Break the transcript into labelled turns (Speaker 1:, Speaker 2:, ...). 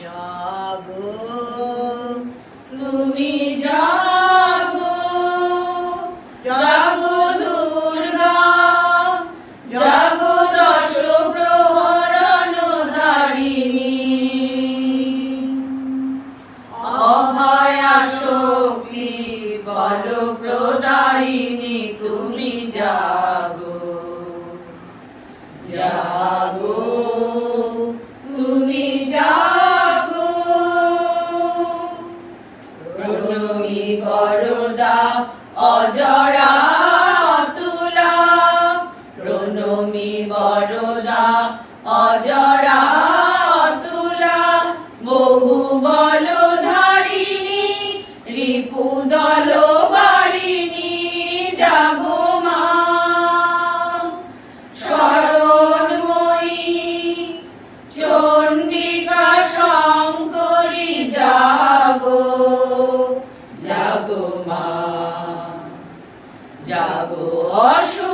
Speaker 1: জাগো তুমি জাগো, জাগো দুর্গা, জাগো দশ প্রহরণ ধারিণী, অভয়া শক্তি বল প্রদায়িনী তুমি জাগো, জাগো তুমি জাগো। প্রণমী বরদা অজরা অতুলা, প্রণমী বরদা অজরা অতুলা, বহু বল ধারিণী রিপু দল বারিণী, জাগো মা শরণময়ী চণ্ডিকা শঙ্করী, জাগো, জাগো মা, জাগো অসুর